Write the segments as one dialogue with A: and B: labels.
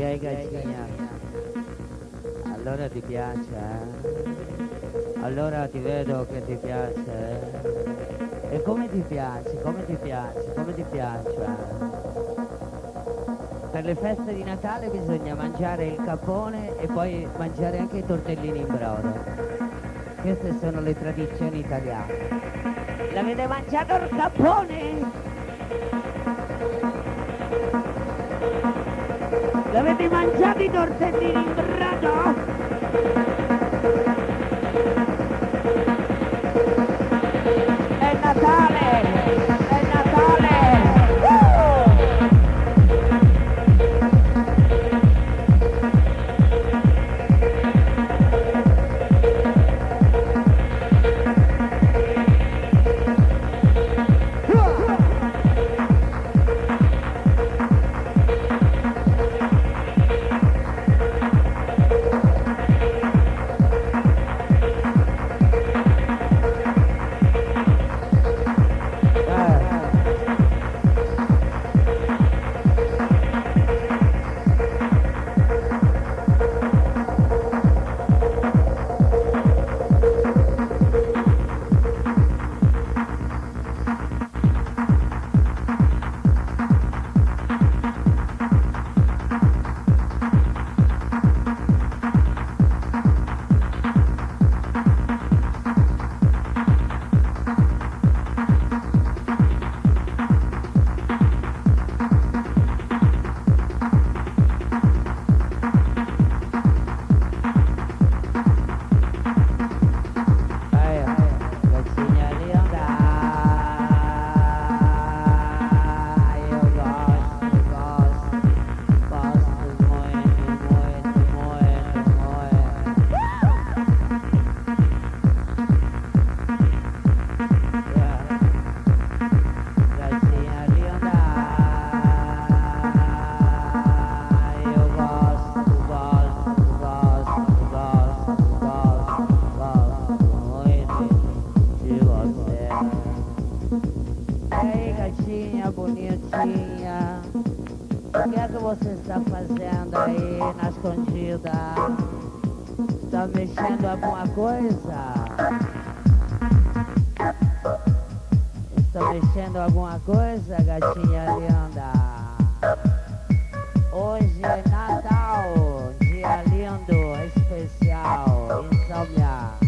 A: Yeah, gazzina. Allora ti piace, eh? Allora ti vedo che ti piace, eh? E come ti piace, come ti piace, come ti piace? Per le feste di Natale bisogna mangiare il capone e poi mangiare anche i tortellini in brodo. Queste sono le tradizioni italiane. L'avete mangiato il capone? L'avete mangiato i tortellini in brodo? È Natale! È Natale! Ehi gatinha bonitinha, o que é que você está fazendo aí na escondida? Está mexendo alguma coisa? Está mexendo alguma coisa, gatinha linda? Hoje é Natal, dia lindo, especial, Insomnia.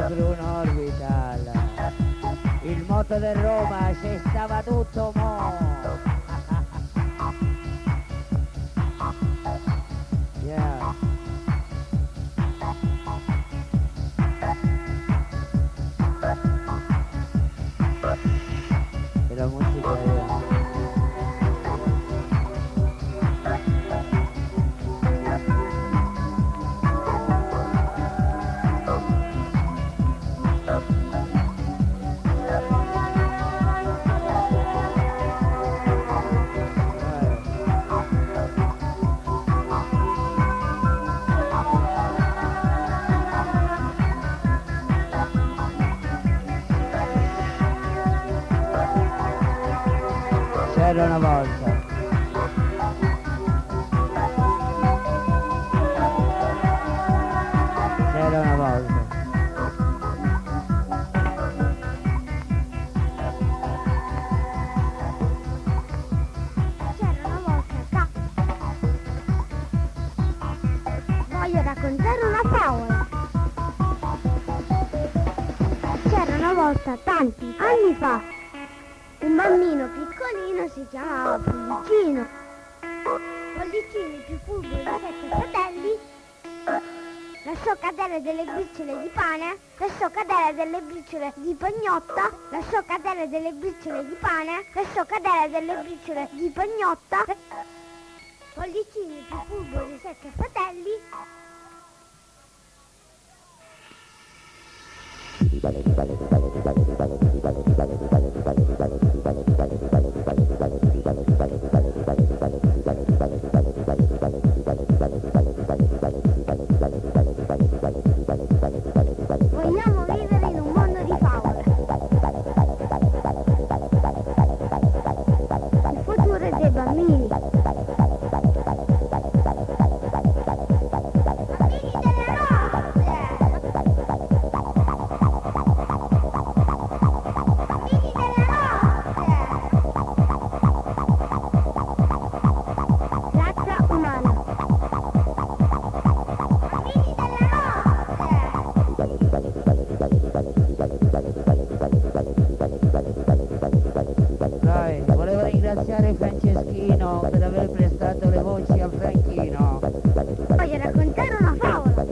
A: Bruno Orbital, il moto del Roma, ci stava tutto mo. Yeah. una volta. C'era una volta.
B: Voglio raccontare una favola. C'era una volta, tanti anni fa, un bambino piccolino si chiamava Pollicino. Pollicino, il più furbo dei 7 fratelli, lasciò cadere delle briciole di pane, lasciò cadere delle briciole di pagnotta, lasciò cadere delle briciole di pane, lasciò cadere delle briciole di pagnotta. Pollicino, il più furbo dei 7 fratelli, vogliamo vivere in un mondo di favole. Il futuro è dei bambini.
A: Dai, volevo ringraziare Franceschino per aver prestato le voci a Franchino.
B: Voglio raccontare una favola.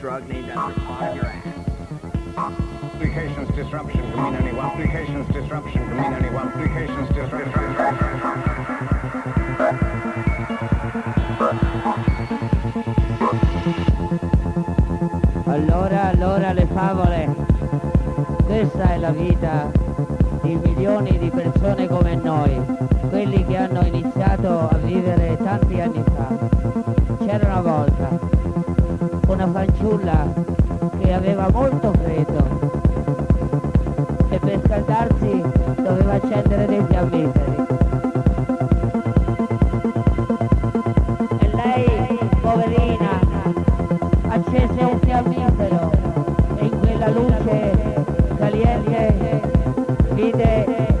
C: drug named after a part of your ass. Applications disruption can mean only one. Applications disruption can mean only one. Applications disruption.
A: Allora le favole, questa è la vita di milioni di persone come noi, quelli che hanno iniziato a vivere tanti anni fa. c'era una volta una fanciulla che aveva molto freddo e per scaldarsi doveva accendere dei fiammiferi. E lei, poverina, accese un fiammifero e in quella luce caliente vide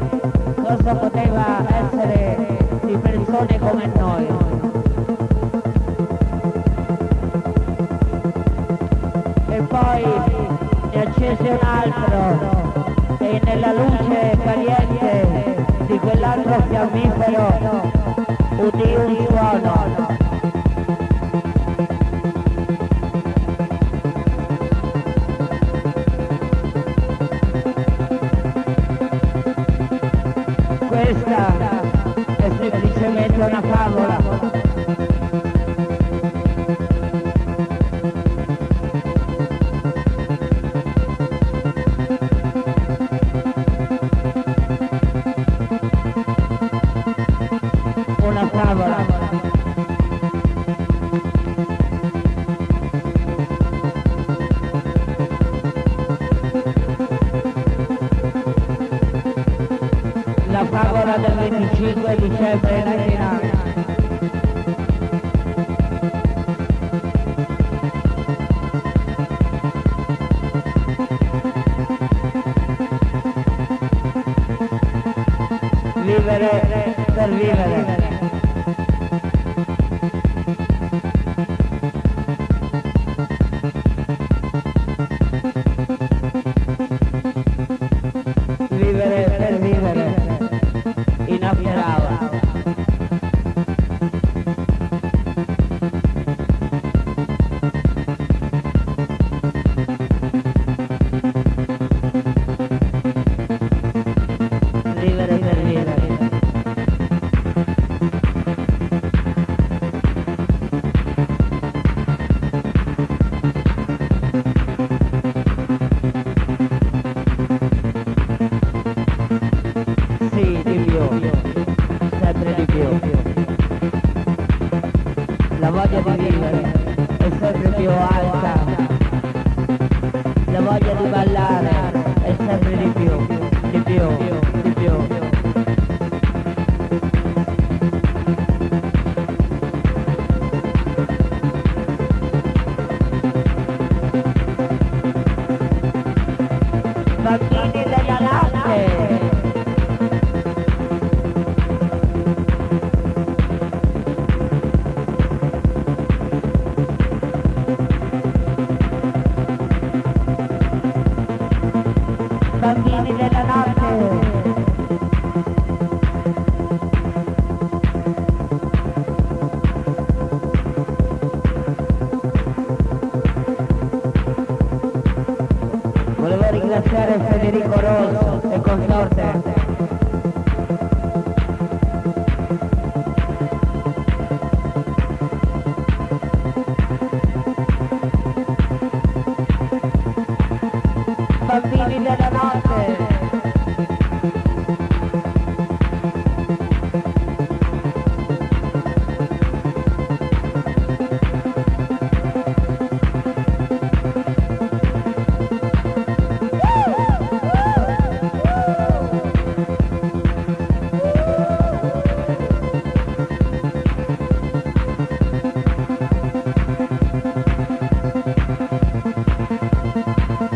A: cosa poteva essere di persone come noi. E poi ne accese un altro e nella luce caliente di quell'altro fiammifero udì un suono. Questa è semplicemente una favola. Una favola. La favola del 25 dicembre 1999. Vivere per vivere. Vivere per vivere in Afterhour. Vivere per vivere. Sì, di più, sempre di più. La voglia di vivere è sempre più alta, la voglia di ballare è sempre di più, di più, di più. Bambini della notte. Bambini della notte. Volevo ringraziare Federico Rosso e consorte. Bambini della notte.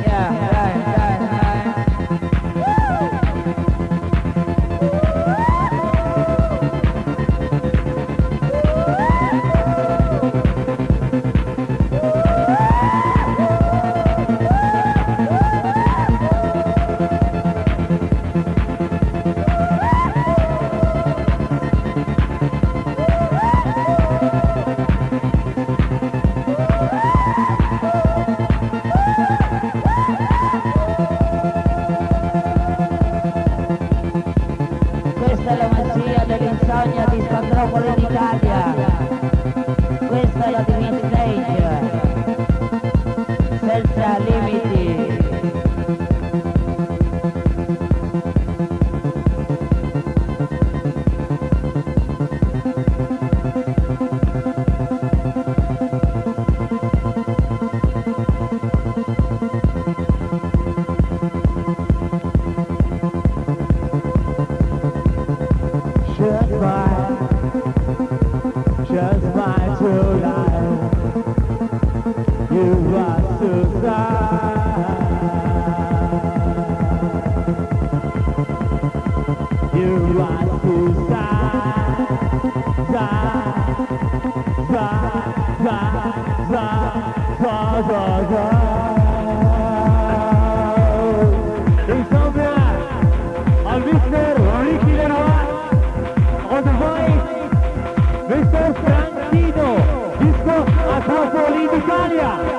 A: Yeah, right.
D: Insomnia, al mister Ricky de Nova, on the voice, Mr. Franchino, disco a Napoli d'Italia.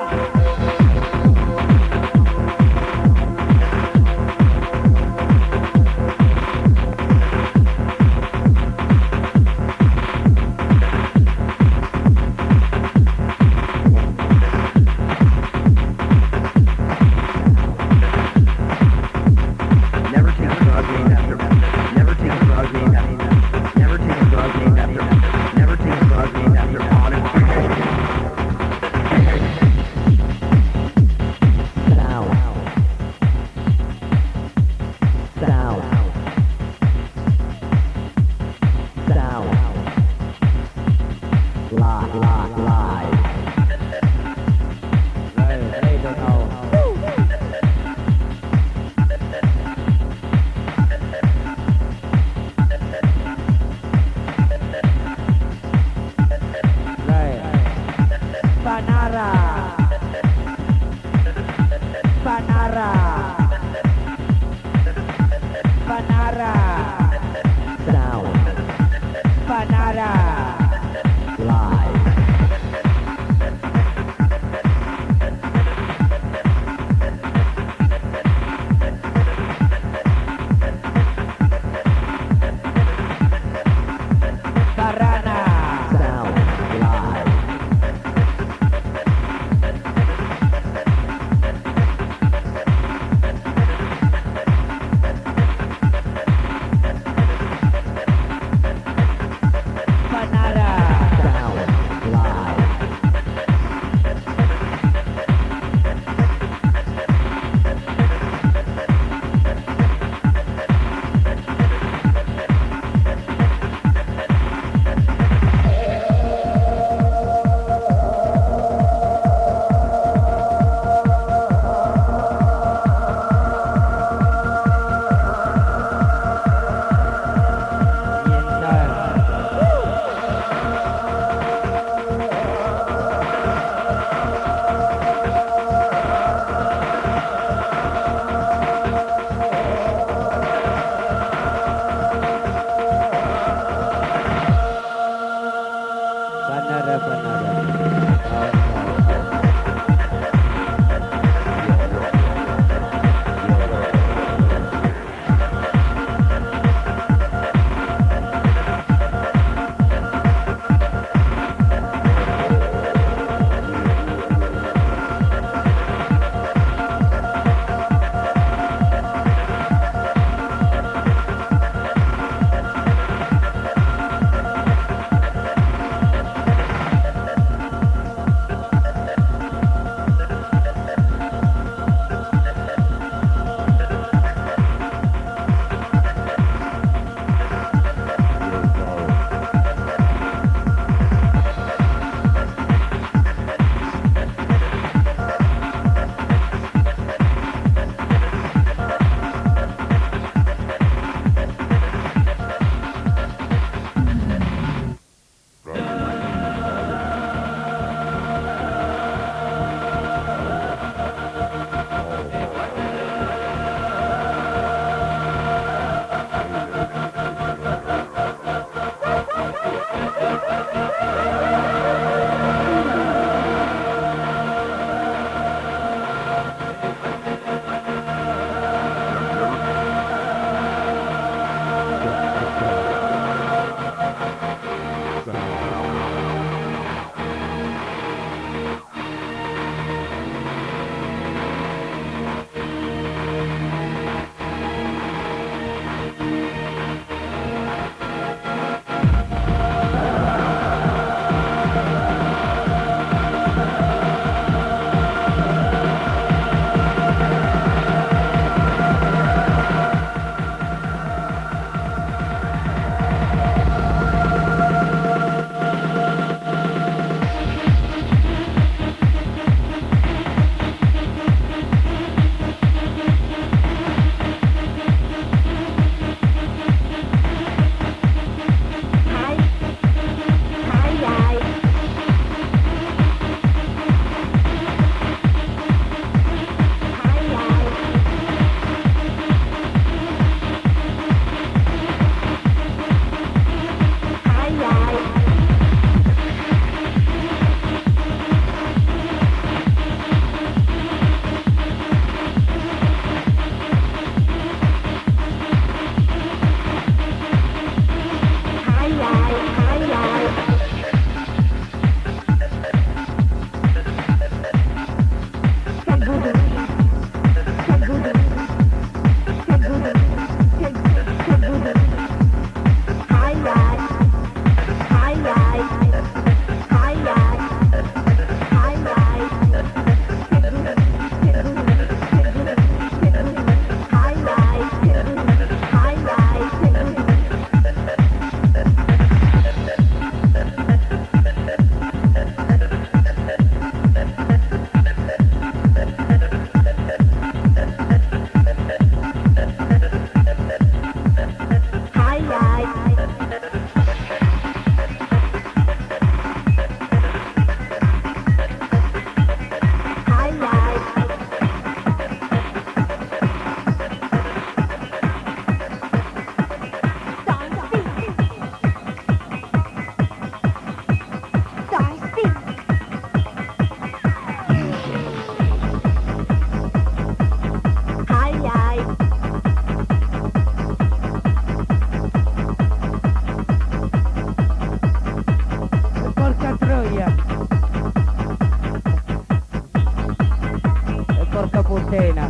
A: puttana.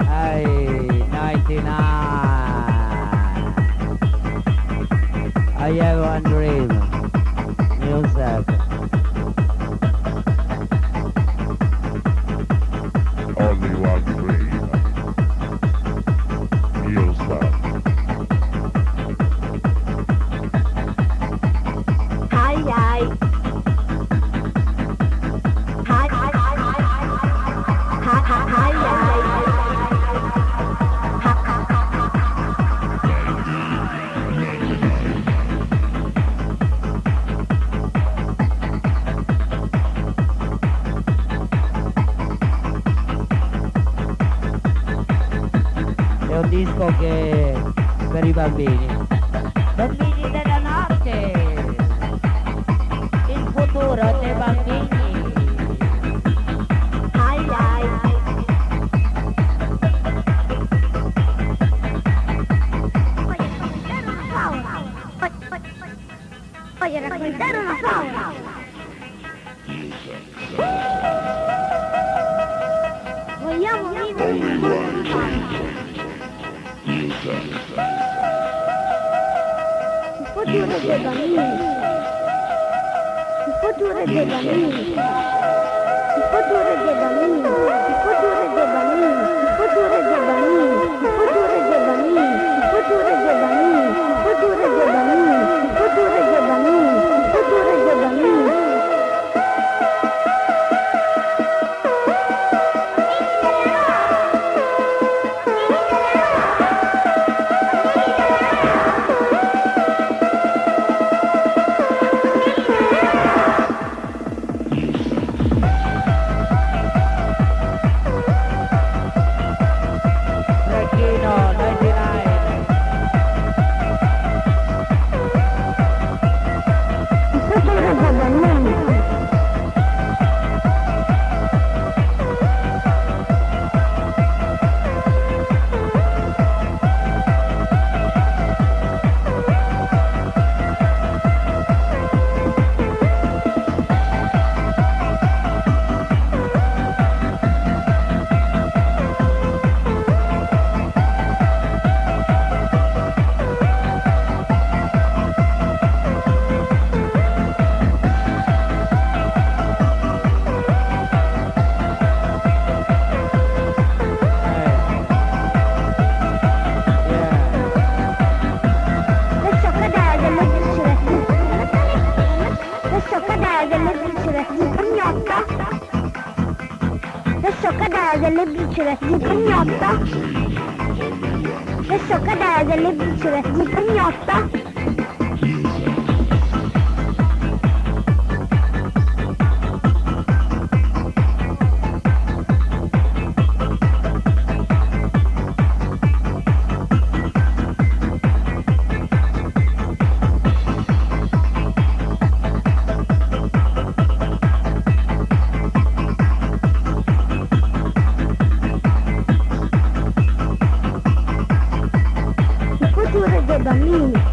A: Ai, 99. I have one dream. Music.
E: Only one dream. Music.
B: Hi, hi. Hi, hi, hi, hi, hi, hi, hi, hi.
A: È un disco che per i bambini. Bambini della notte. Il futuro dei bambini.
B: Hi, hi. Voglio raccontare una favola. Vogliamo vivere
E: Only
B: un
E: one
B: po'
E: dream. Music.
B: il futuro dei bambini. Il futuro dei bambini. Il futuro dei bambini. Il futuro dei bambini. Il futuro dei bambini. Il futuro dei bambini. Il futuro dei bambini. Il futuro dei bambini. Il futuro dei bambini. Il futuro dei bambini.
A: Franchino, 99.
B: Il futuro dei bambini. Lascio cadere delle briciole lascio cadere delle briciole di cagnotta. Lascio cadere delle briciole di cagnotta. Lascio cadere delle briciole di cagnotta. Il futuro dei bambini.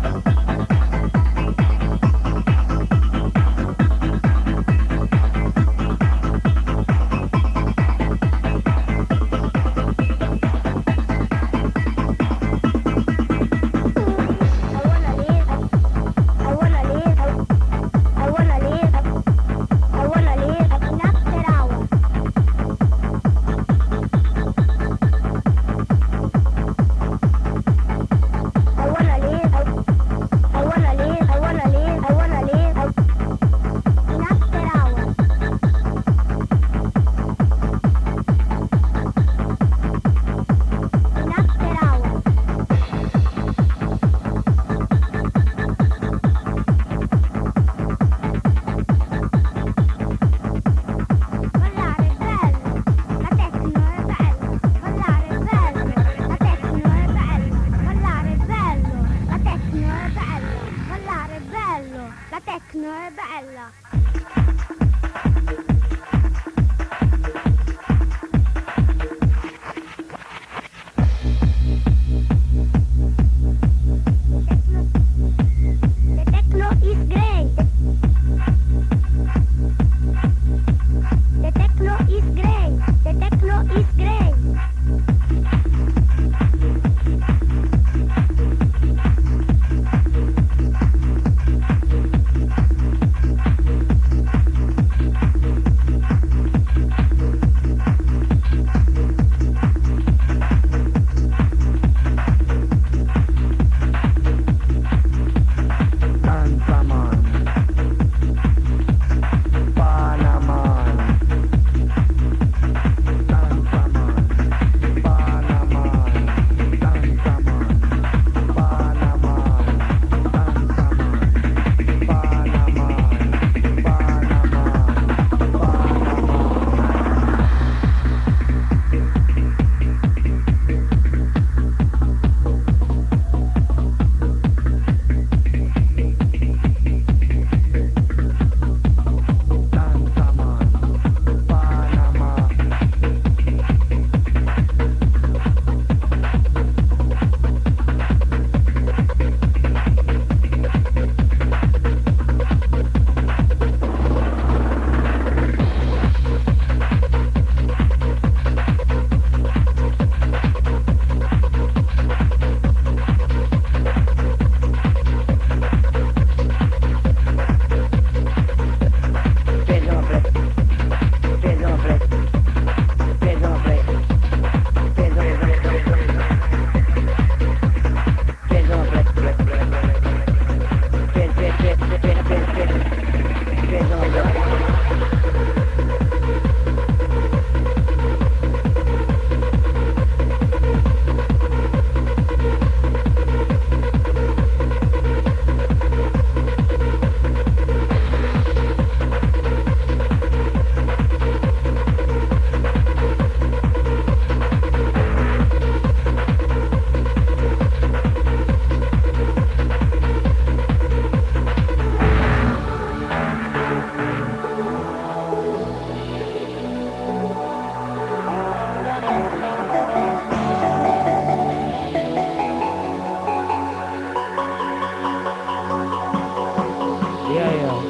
A: Yeah, yeah.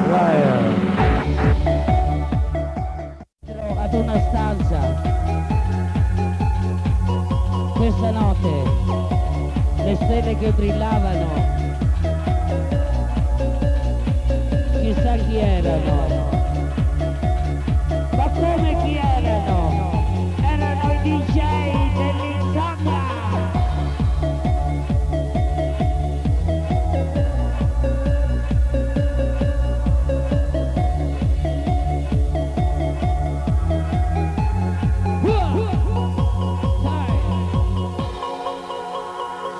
A: Right. Ad una stanza questa notte le stelle che brillavano chissà chi erano, ma come chi erano? Erano i DJ dell'Insomnia.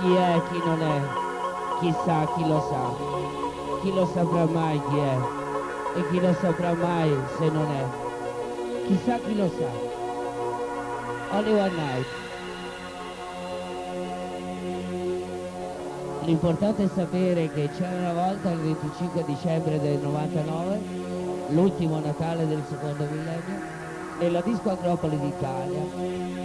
A: Chi è, chi non è, chissà, chi lo sa, chi lo saprà mai chi è e chi lo saprà mai se non è, chissà chi lo sa. Only one night. L'importante è sapere che c'era una volta il 25 dicembre del 99, l'ultimo Natale del secondo millennio, nella disco Agropoli d'Italia,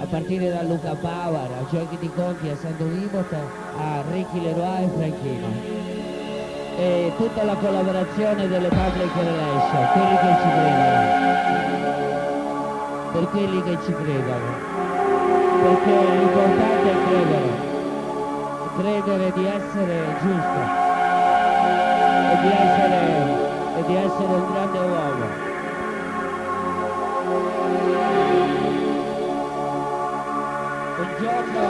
A: a partire da Luca Power, a Giochi di Conti, a Sandro Imot, a Ricky Leroy e Franchino. E tutta la collaborazione delle Public Relations, quelli che ci credono. Per quelli che ci credono. Perché l'importante è credere di essere giusto e di essere un grande uomo. Buongiorno.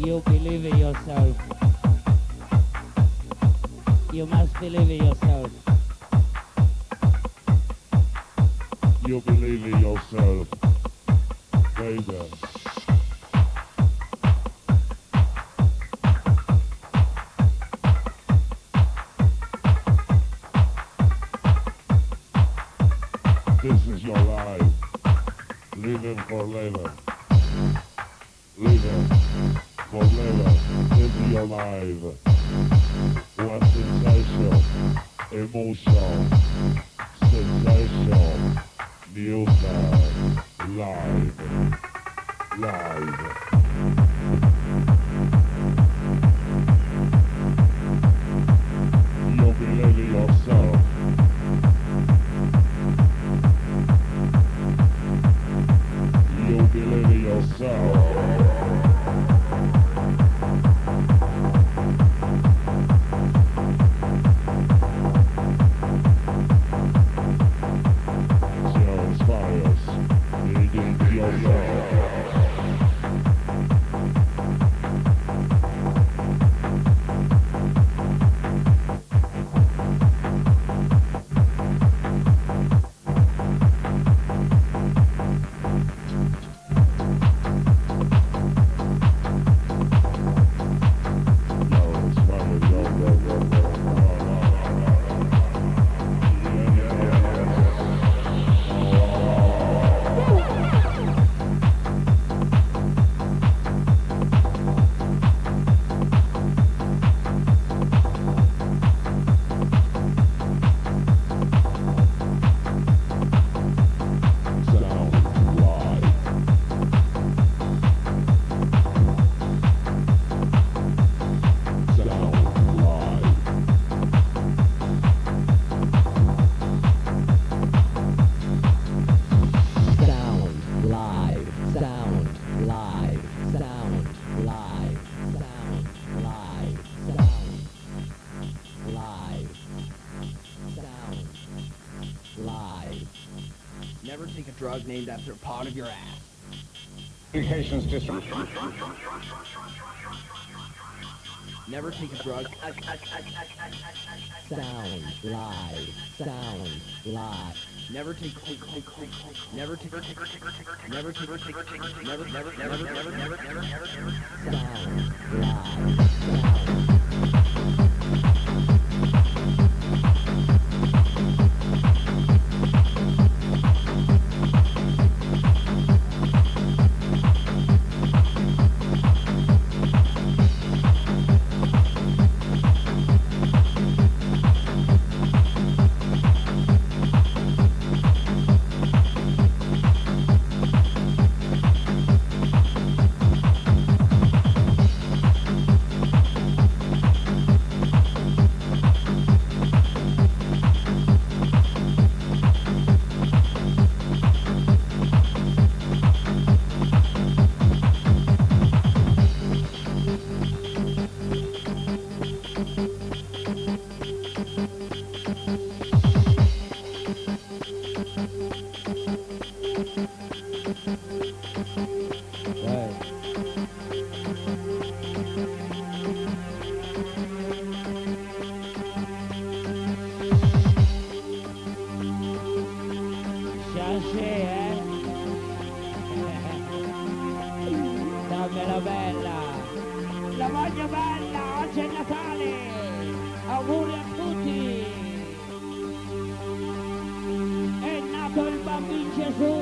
A: You believe in yourself. You must believe in yourself.
E: You believe in yourself, baby. This is your life. Living for later. Living for later. This is your life. What sensation, emotion, sensation, music, live, live. You believe in yourself. You believe in yourself. Inspires. Believe in yourself.
F: take a drug named after a part of your ass.
C: Communications disruption.
F: Never take a drug.
D: Sound live. Sound live.
F: Never take. Never take. Never take. Never.
D: Sound live. Sound.
A: Dammela bella, la voglio bella, oggi è Natale, auguri a tutti, è nato il bambino Gesù,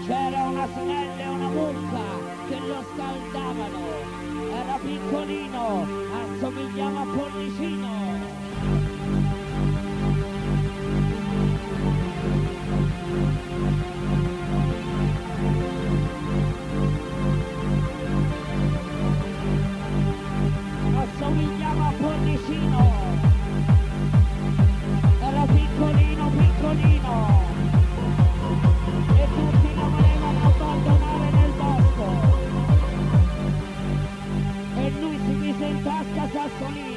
A: c'era un asinello e una mucca che lo scaldavano, era piccolino, assomigliava a Pollicino. Assomigliava a Pollicino, era piccolino piccolino e tutti lo volevano abbandonare nel bosco e lui si mise in tasca sassolini.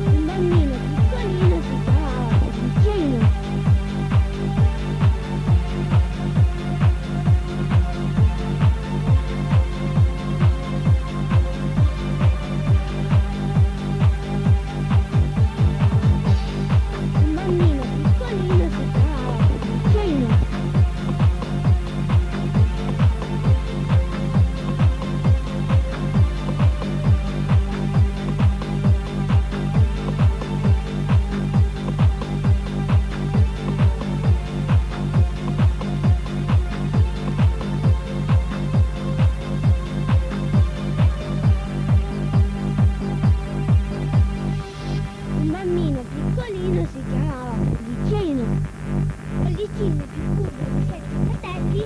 B: Un bambino piccolino si chiamava Franchino. Un bambino piccolino si chiamava Franchino. Un bambino piccolino si chiamava Pollicino. Pollicino più curvo di 7 fratelli.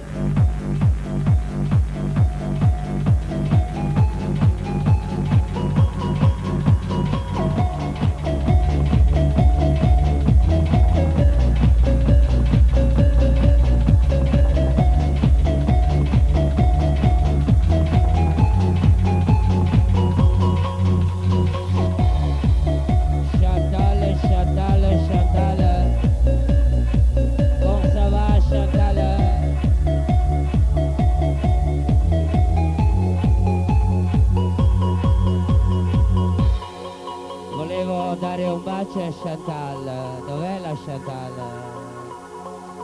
A: Chantal, Chantal, Chantal, comment ça va Chantal? Volevo dare un bacio a Chantal, dov'è la Chantal?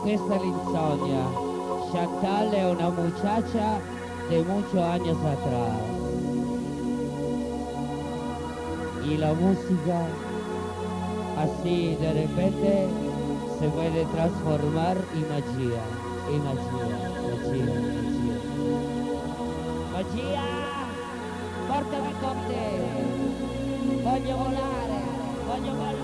A: Questa è l'Insomnia, Chantal è una muchacha de muchos años atrás. Y la música así de repente se puede transformar en magia, magia. Magia, portami con te, voglio volare, magia.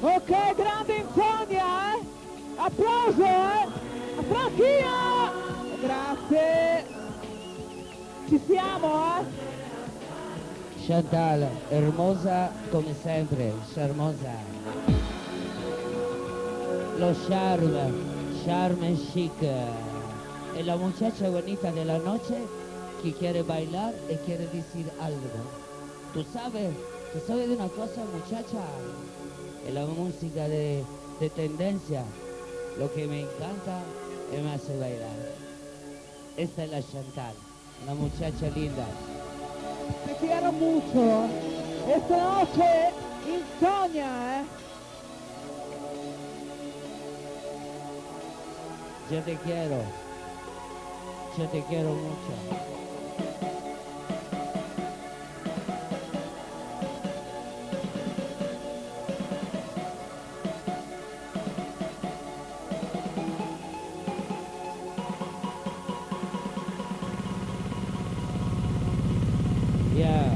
G: Ok, grande Insomnia, applauso, a Franchino, grazie, ci siamo,
A: Chantal, hermosa come sempre, charmosa. Lo charme chic. Es la muchacha bonita de la noche que quiere bailar y quiere decir algo. Tú sabes de una cosa, muchacha, es la música de tendencia, lo que me encanta y me hace bailar. Esta es la Chantal, una muchacha linda.
G: te quiero mucho, esta noche Insomnia,
A: Yo te quiero mucho. Yeah.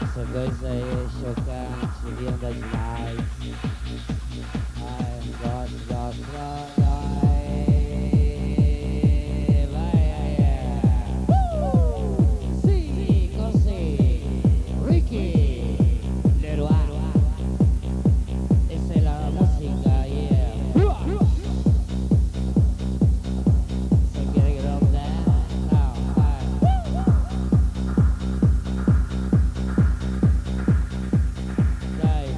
A: Essa coisa aí é chocante, linda demais. Ai, gosto. Ai, vai, ai, Sì, così. Ricky Leroy. Esa es la música, yeah. Se quiere get up there? No, dai.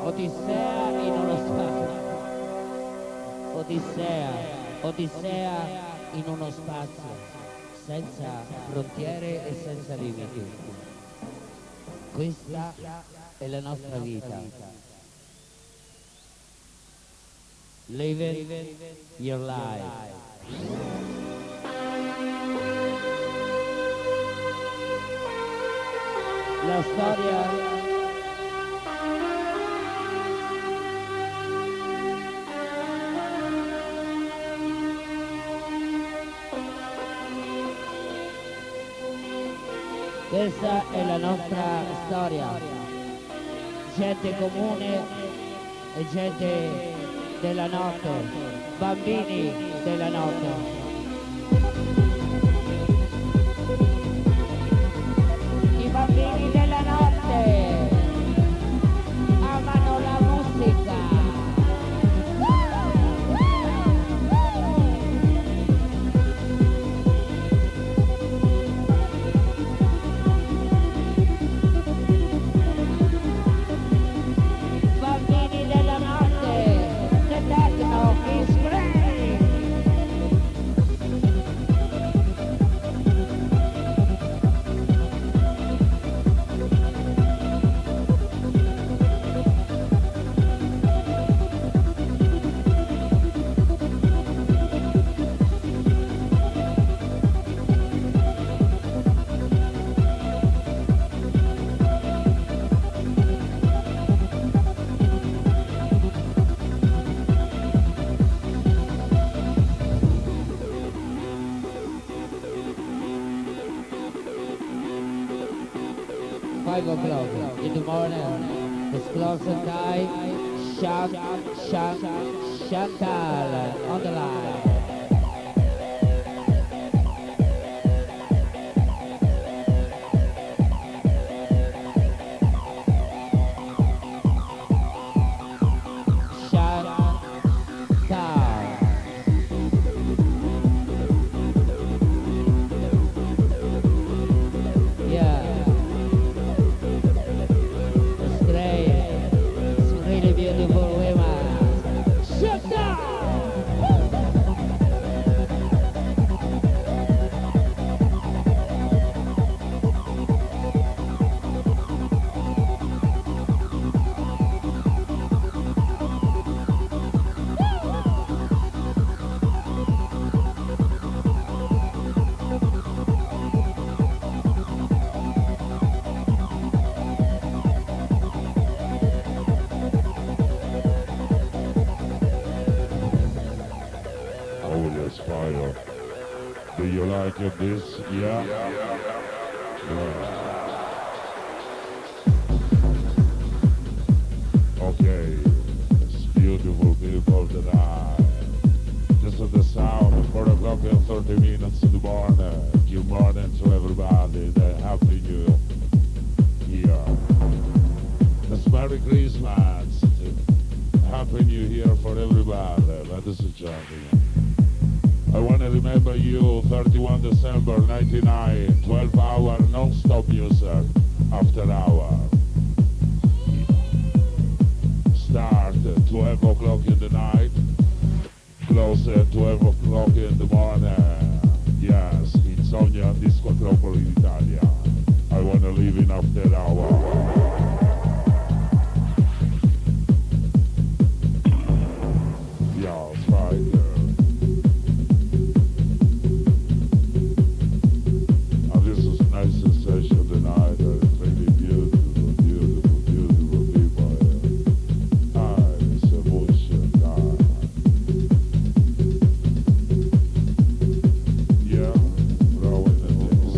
A: Odissea in uno spazio. Odissea in uno spazio, senza frontiere e senza limiti. Questa è la nostra vita. Living your life. La storia questa è la nostra storia, gente comune e gente della notte, bambini della notte. I bambini della notte amano la musica. Bambini della notte, the techno is great. 5 o'clock in the morning. The closer time, Chantal on the line.
E: Fire. Do you like this? Yeah? Okay. It's beautiful people tonight. This is the sound. 4 o'clock and 30 minutes in the morning. Good morning to everybody. The Happy New Year. It's Merry Christmas. Happy New Year for everybody. Ladies and gentlemen. I want to remember you, 31 December 99, 12 hour non-stop music, after hour. Start at 12 o'clock in the night, close at 12 o'clock in the morning. Yes, Insomnia, Disco Acropoli in Italia. I want to live in after hour. Yes, right there. Nice sensation tonight. It's really beautiful, beautiful, beautiful people here. Nice emotion time. Yeah, throwing the things.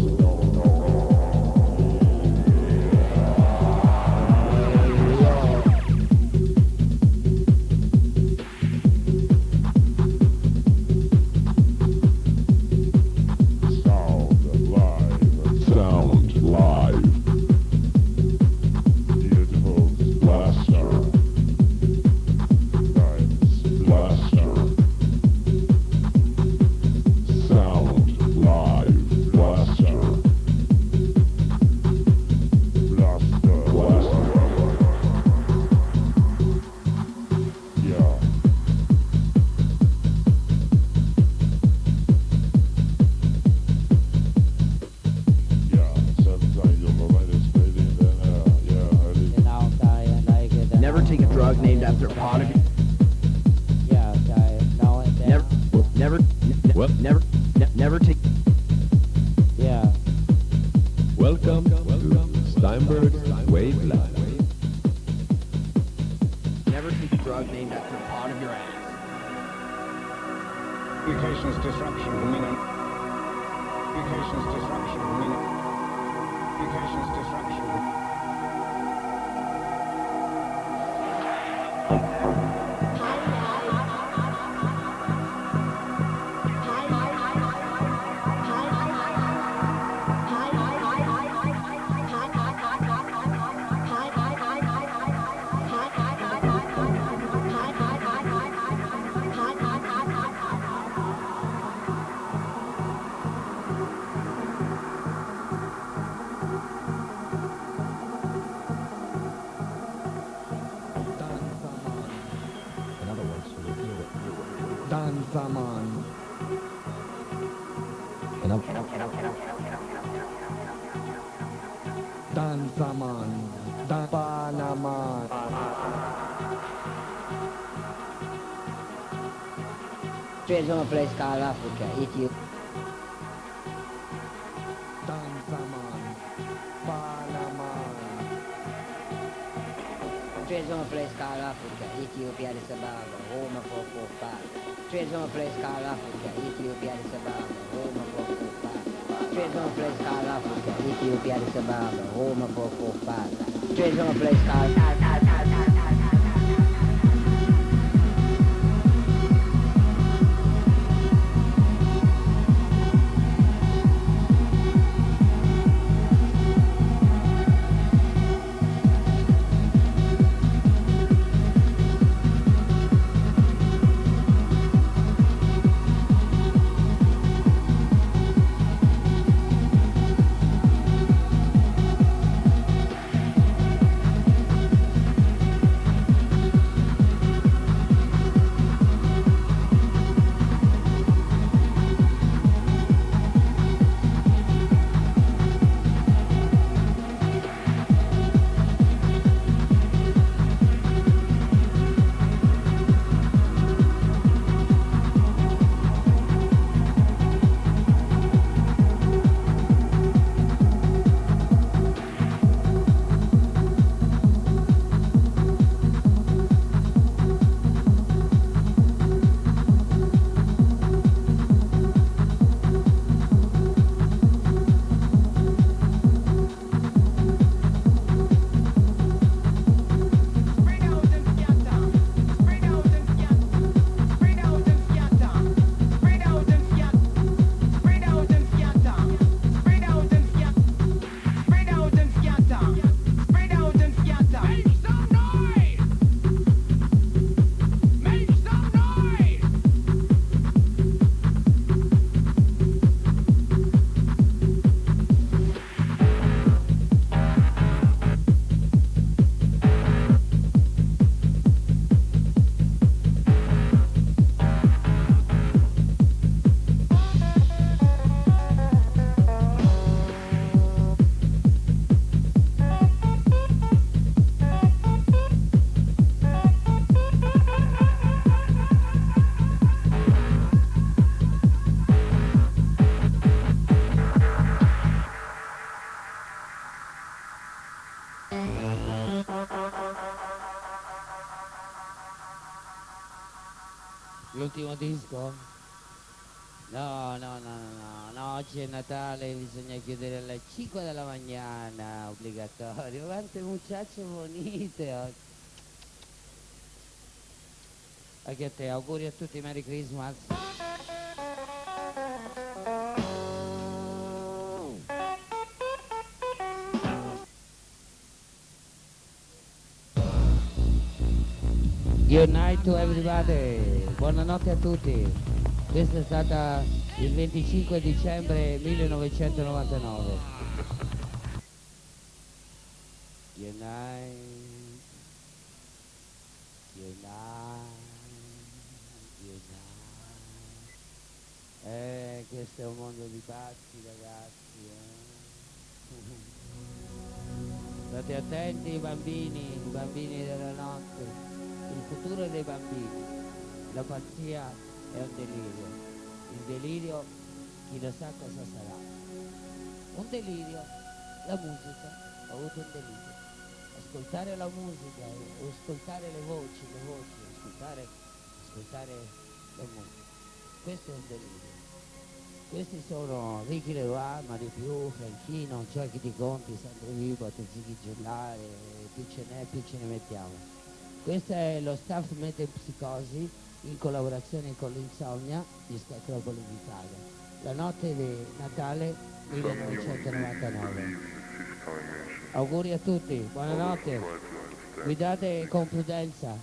E: Sound live. Beautiful blaster. Nice blaster. Sound live. Blaster. Blaster. Yeah.
F: Never take a drug named after a pot of never take.
A: Yeah.
H: Welcome to Steinberg's Waveland.
F: Never take a drug named after a pot of your ass.
C: Communications disruption can mean communications disruption can mean communications disruption.
H: Danzaman. Danzaman. Panaman.
A: There's one place called Africa, Ethiopia.
H: Danzaman. Panaman.
A: There's one place called Africa, Ethiopia, Addis Ababa, Roma 445. There's one place called Africa, Ethiopia, Addis Ababa, Roma 445. sono frescata l'Africa, tutti i piedi che vanno, Roma poco fatta. Sono frescata. L'ultimo disco? No, no, no, no, no, oggi è Natale, bisogna chiudere alle 5 della mattina, obbligatorio. Quante muchache bonite oggi. Anche a te, auguri a tutti, Merry Christmas. Good night to everybody, buonanotte a tutti. Questa è stata il 25 dicembre 1999. Good night, good night, good night. Questo è un mondo di pazzi, ragazzi. State attenti i bambini della notte. Il futuro dei bambini, la pazzia è un delirio, il delirio chi lo sa cosa sarà. Un delirio, la musica, ho avuto un delirio. Ascoltare la musica, ascoltare le voci, ascoltare la musica. Questo è un delirio. Questi sono Ricky Leroy, Mario Più, Franchino, Giochi di Conti, Sandro Vivo, Tezzichi Gellare, più ce n'è, più ce ne mettiamo. Questo è lo staff Metempsicosi in collaborazione con l'Insomnia di Scacropoli d'Italia. La notte di Natale 1999. Auguri a tutti, buonanotte. Guidate con prudenza.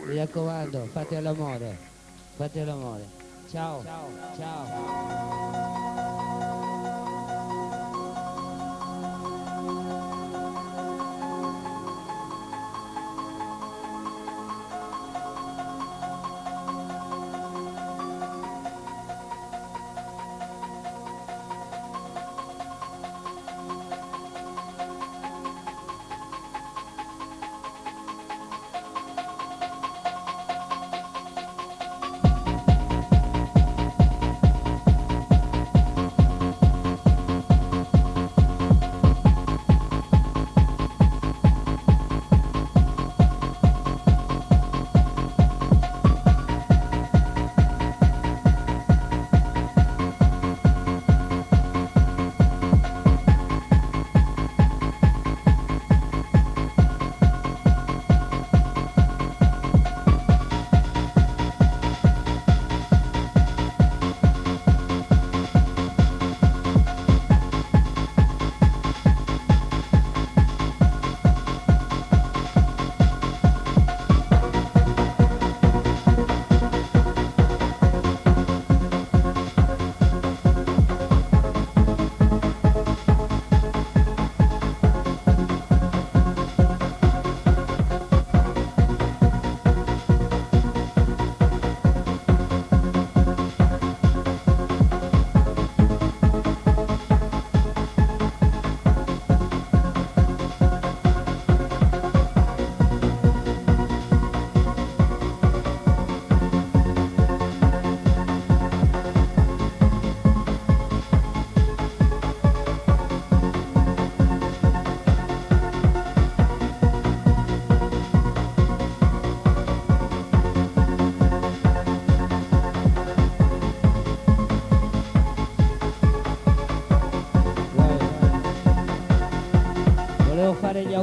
A: Mi raccomando, fate l'amore. Ciao, ciao.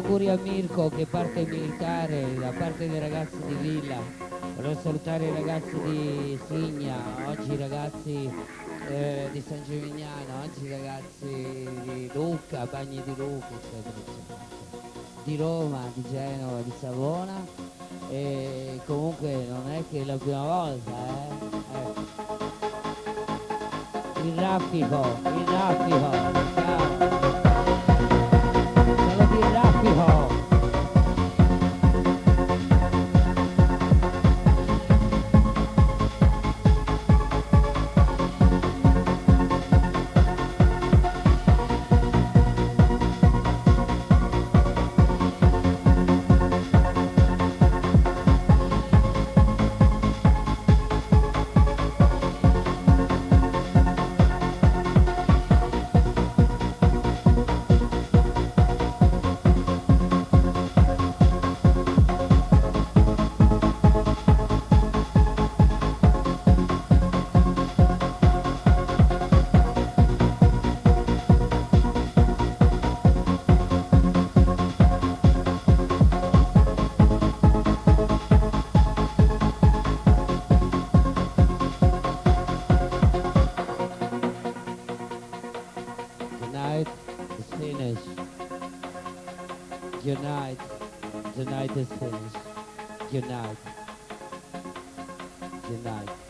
A: auguri a Mirko che parte militare da parte dei ragazzi di Villa. Volevo salutare i ragazzi di Signa, oggi i ragazzi di San Gimignano, oggi i ragazzi di Lucca, Bagni di Lucca, eccetera, eccetera, di Roma, di Genova, di Savona, e comunque non è che è la prima volta, Ecco. Il raffico, ciao, sono di raffico. Good night. The night is finished. Good night. Good night.